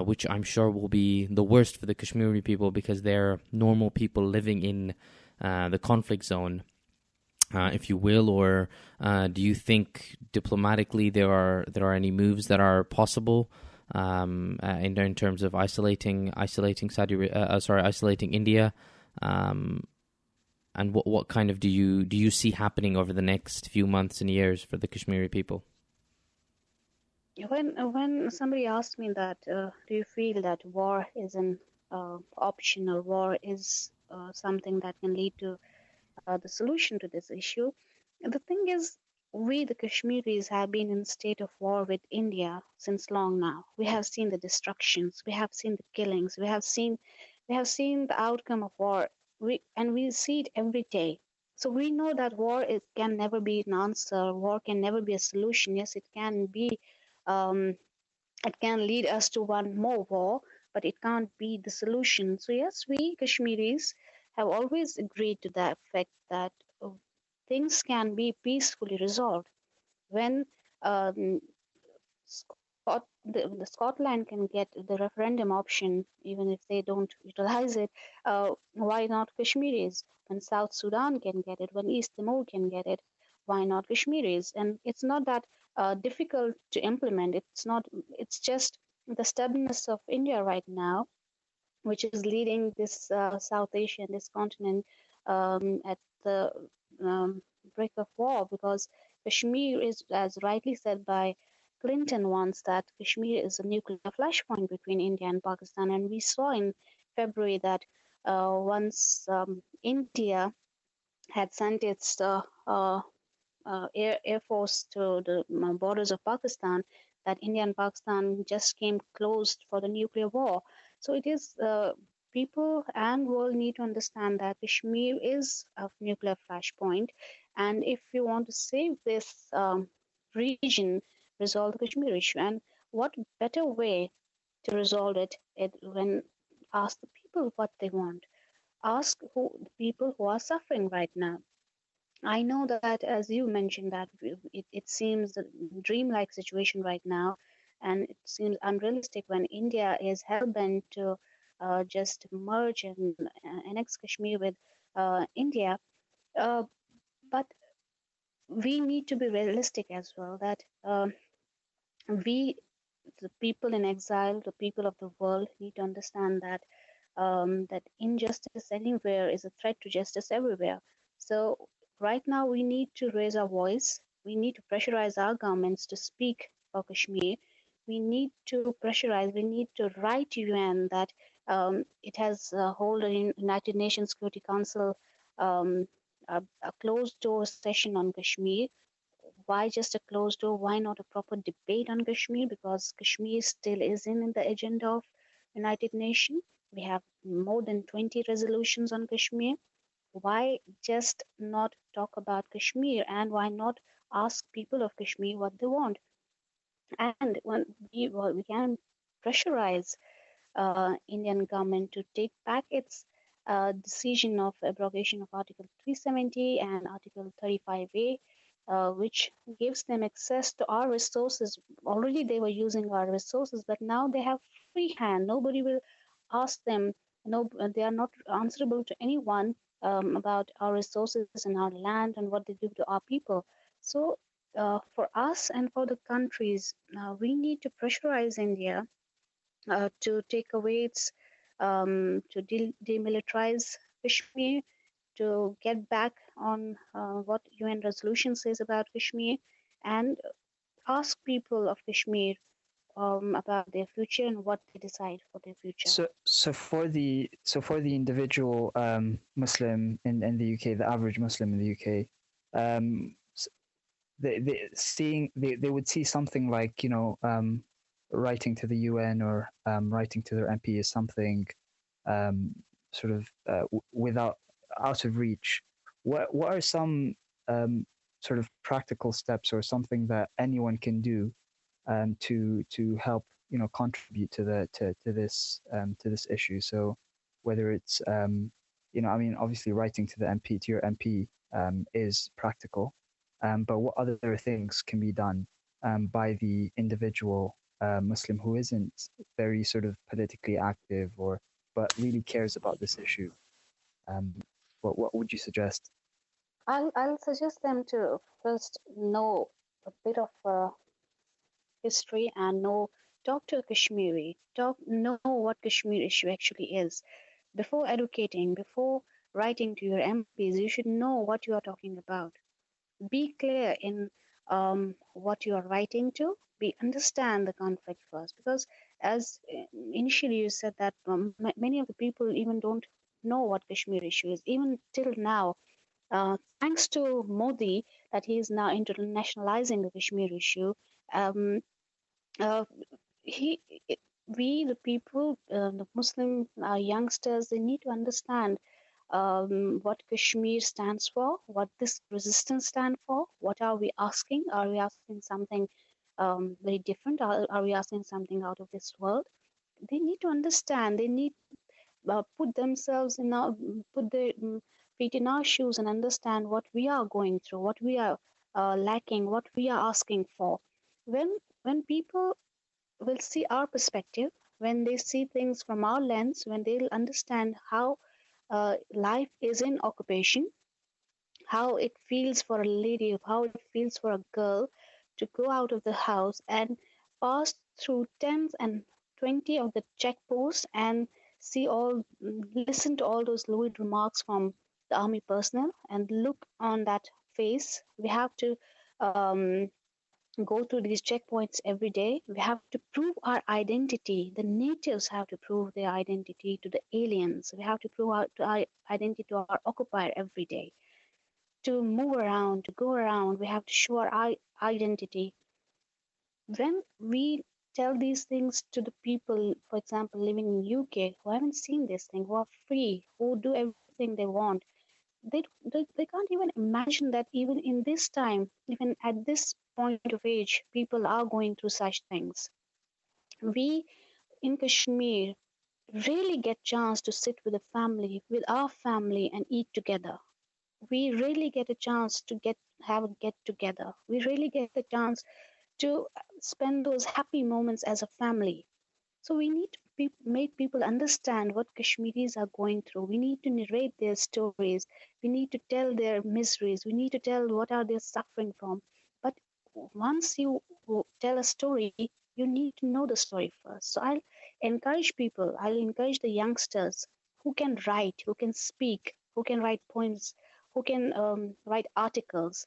which I'm sure will be the worst for the Kashmiri people, because they're normal people living in the conflict zone, if you will? Or do you think diplomatically there are any moves that are possible? In terms of isolating India, and what kind of do you see happening over the next few months and years for the Kashmiri people? When somebody asks me that, do you feel that war is an option, or war is something that can lead to the solution to this issue? The thing is, we, the Kashmiris, have been in a state of war with India since long now. We have seen the destructions, we have seen the killings, we have seen the outcome of war, and we see it every day. So we know that war can never be an answer. War can never be a solution. Yes, it can be. It can lead us to one more war, but it can't be the solution. So yes, we Kashmiris have always agreed to that fact that things can be peacefully resolved when the Scotland can get the referendum option, even if they don't utilize it. Why not Kashmiris? When South Sudan can get it, when East Timor can get it, why not Kashmiris? And it's not that difficult to implement. It's not. It's just the stubbornness of India right now, which is leading this South Asia and this continent at the brink of war, because Kashmir is, as rightly said by Clinton once, that Kashmir is a nuclear flashpoint between India and Pakistan. And we saw in February that once India had sent its Air Force to the borders of Pakistan, that India and Pakistan just came closed for the nuclear war. So it is people and world need to understand that Kashmir is a nuclear flashpoint, and if you want to save this region, resolve the Kashmir issue. And what better way to resolve it when ask the people what they want, ask the people who are suffering right now. I know that, as you mentioned, that it seems a dreamlike situation right now, and it seems unrealistic when India is hell-bent to just merge and annex Kashmir with India. But we need to be realistic as well, that we, the people in exile, the people of the world, need to understand that that injustice anywhere is a threat to justice everywhere. So right now we need to raise our voice. We need to pressurize our governments to speak for Kashmir. We need to pressurize. We need to write to UN that it has hold a United Nations Security Council a closed door session on Kashmir. Why just a closed door? Why not a proper debate on Kashmir? Because Kashmir still is in the agenda of United Nations. We have more than 20 resolutions on Kashmir. Why just not talk about Kashmir, and why not ask people of Kashmir what they want? And when we can pressurize Indian government to take back its decision of abrogation of Article 370 and Article 35A, which gives them access to our resources. Already they were using our resources, but now they have free hand. Nobody will ask them No, they are not answerable to anyone about our resources and our land and what they do to our people. So, for us and for the countries, we need to pressurize India to take away its to demilitarize Kashmir, to get back on what UN resolution says about Kashmir, and ask people of Kashmir about their future and what they decide for their future. So for the individual Muslim in the UK, the average Muslim in the UK, um, they would see something like, writing to the UN or writing to their MP is something um, sort of without out of reach. What are some sort of practical steps or something that anyone can do to help, contribute to this issue? So whether it's I mean, obviously writing to the MP, to your MP, is practical, but what other things can be done by the individual Muslim who isn't very sort of politically active, or but really cares about this issue? Um, what would you suggest? I'll suggest them to first know a bit of history and talk to a Kashmiri, know what Kashmir issue actually is. Before educating, before writing to your MPs, you should know what you are talking about. Be clear in what you are writing to. Understand the conflict first, because as initially you said that many of the people even don't know what Kashmir issue is, even till now. Thanks to Modi, that he is now internationalizing the Kashmir issue. Um, uh, he, we, the people, the Muslim youngsters, they need to understand what Kashmir stands for, what this resistance stands for, what are we asking? Are we asking something very different? Are we asking something out of this world? They need to understand. They need put themselves in our, put their feet in our shoes and understand what we are going through, what we are lacking, what we are asking for. When people will see our perspective, when they see things from our lens, when they'll understand how life is in occupation, how it feels for a lady, how it feels for a girl to go out of the house and pass through tens and 20 of the checkposts and listen to all those lewd remarks from the army personnel and look on that face. We have to um, go through these checkpoints every day. We have to prove our identity. The natives have to prove their identity to the aliens. We have to prove our identity to our occupier every day. To move around, to go around, we have to show our identity. When we tell these things to the people, for example, living in UK, who haven't seen this thing, who are free, who do everything they want, they can't even imagine that even in this time, even at this point of age, people are going through such things. We in Kashmir really get chance to sit with a family, with our family, and eat together. We really get a chance to have a get together. We really get the chance to spend those happy moments as a family. So we need to make people understand what Kashmiris are going through. We need to narrate their stories. We need to tell their miseries. We need to tell what are they suffering from. But once you tell a story, you need to know the story first. So I'll encourage people. I'll encourage the youngsters who can write, who can speak, who can write poems, who can write articles,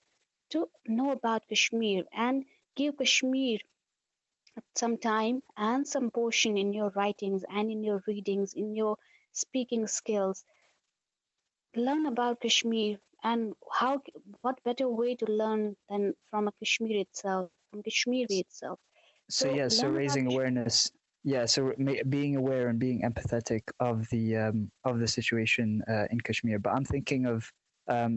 to know about Kashmir and give Kashmir some time and some portion in your writings and in your readings, in your speaking skills. Learn about Kashmir, and what better way to learn than from a Kashmir itself, from Kashmiri itself. So So yeah, so learn about raising Kashmir. awareness. Yeah, so being aware and being empathetic of the situation in Kashmir. But I'm thinking of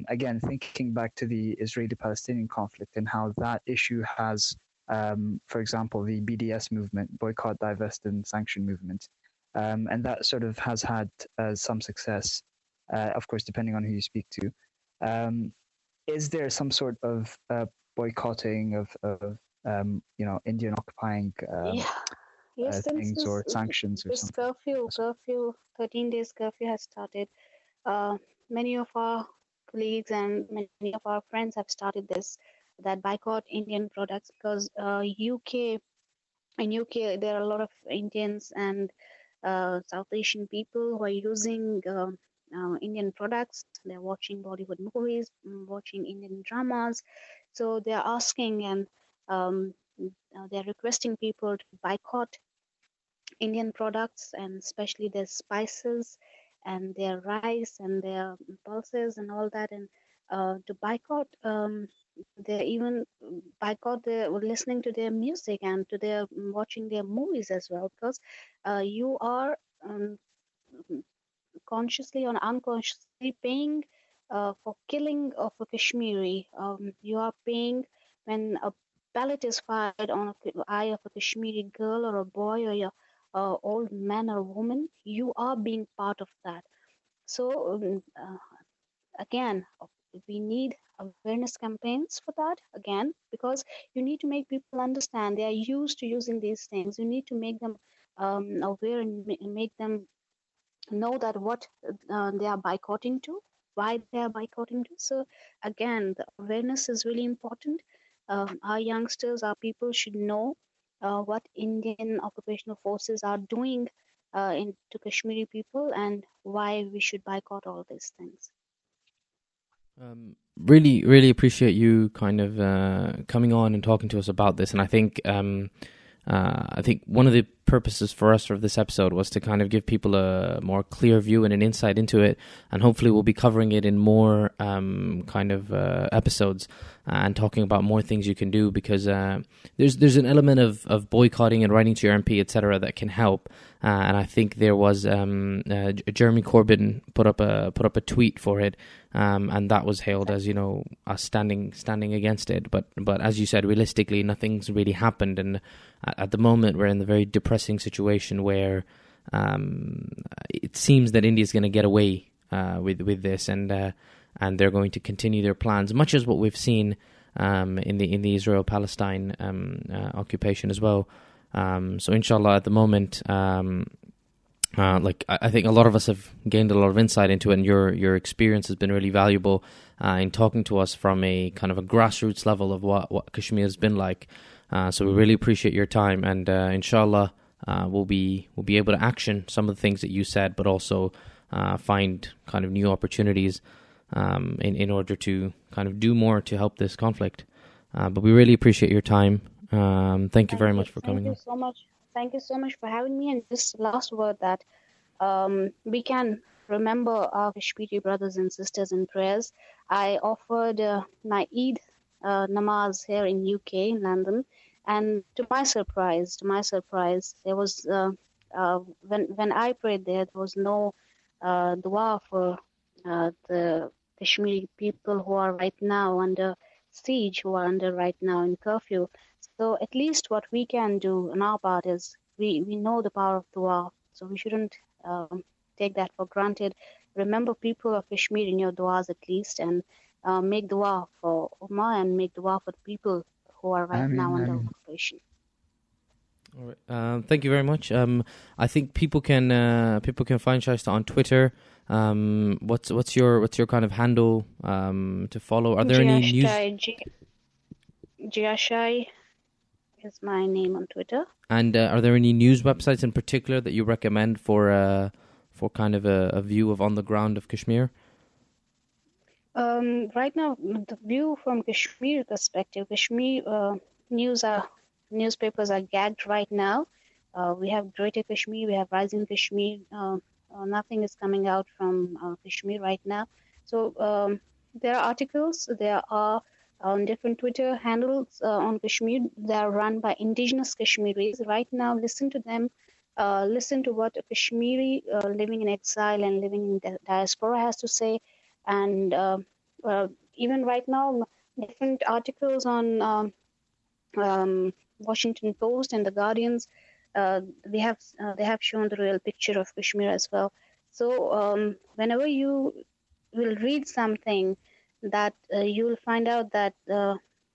again, thinking back to the Israeli-Palestinian conflict and how that issue has, for example, the BDS movement, boycott, divest, and sanction movement, and that sort of has had some success, of course, depending on who you speak to. Is there some sort of boycotting of Indian occupying Yeah, Yes, since things or sanctions or this something. curfew, 13 days curfew has started, uh, many of our colleagues and many of our friends have started that boycott Indian products because in UK there are a lot of Indians and South Asian people who are using Indian products. They're watching Bollywood movies, watching Indian dramas. So they're asking and they're requesting people to boycott Indian products and especially their spices and their rice and their pulses and all that, and to boycott. They even boycott their listening to their music and to their watching their movies as well, because you are consciously or unconsciously paying for killing of a Kashmiri. You are paying when a pellet is fired on the eye of a Kashmiri girl or a boy or a old man or woman. You are being part of that. So again, we need awareness campaigns for that again, because you need to make people understand they are used to using these things. You need to make them aware and make them know that what they are boycotting to, why they are boycotting to. So again, the awareness is really important. Our youngsters, our people should know what Indian occupational forces are doing to Kashmiri people and why we should boycott all these things. Really, really appreciate you kind of coming on and talking to us about this. And I think one of the purposes for us of this episode was to kind of give people a more clear view and an insight into it, and hopefully we'll be covering it in more episodes and talking about more things you can do, because there's an element of boycotting and writing to your MP, etc., that can help. And I think there was Jeremy Corbyn put up a tweet for it, and that was hailed as, us standing against it. But as you said, realistically, nothing's really happened, and at the moment we're in the very depressing situation where it seems that India's going to get away with this, and they're going to continue their plans, much as what we've seen in the Israel-Palestine occupation as well. So inshallah, at the moment, I think a lot of us have gained a lot of insight into it, and your experience has been really valuable in talking to us from a kind of a grassroots level of what Kashmir has been like. So we really appreciate your time, and inshallah, we'll be able to action some of the things that you said, but also find kind of new opportunities in order to kind of do more to help this conflict. But we really appreciate your time. Thank you very much for coming on. Thank you so much for having me. And just last word that we can remember our Kashmiri brothers and sisters in prayers. I offered my Eid namaz here in UK, in London, and to my surprise, there was when I prayed there was no dua for the Kashmiri people who are right now under siege, who are under right now in curfew. So at least what we can do on our part is we know the power of dua, so we shouldn't take that for granted. Remember people of Kashmir in your duas at least, and make dua for Ummah and make dua for the people who are right now under occupation. All right. Thank you very much. I think people can find Shaista on Twitter. What's your kind of handle to follow? Are there any news? Jiashai is my name on Twitter. And are there any news websites in particular that you recommend for kind of a view of on the ground of Kashmir? Right now, the view from Kashmir perspective, Kashmir newspapers are gagged right now. We have Greater Kashmir, we have Rising Kashmir. Nothing is coming out from Kashmir right now. So there are articles, there are on different Twitter handles on Kashmir. They are run by indigenous Kashmiris. Right now, listen to them. Listen to what a Kashmiri living in exile and living in the diaspora has to say. And even right now, different articles on Washington Post and the Guardians, they have shown the real picture of Kashmir as well. So whenever you will read something, that you will find out that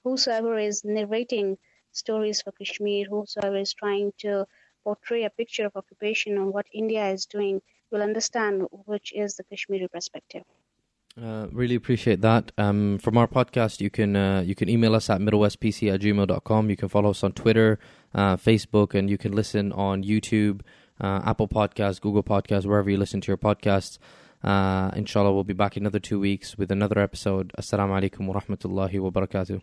whosoever is narrating stories for Kashmir, whosoever is trying to portray a picture of occupation or what India is doing, we'll understand which is the Kashmiri perspective. Really appreciate that. From our podcast, you can email us at middlewestpc@gmail.com. You can follow us on Twitter, Facebook, and you can listen on YouTube, Apple Podcasts, Google Podcasts, wherever you listen to your podcasts. Inshallah, we'll be back in another 2 weeks with another episode. Assalamu alaikum wa rahmatullahi wa barakatuh.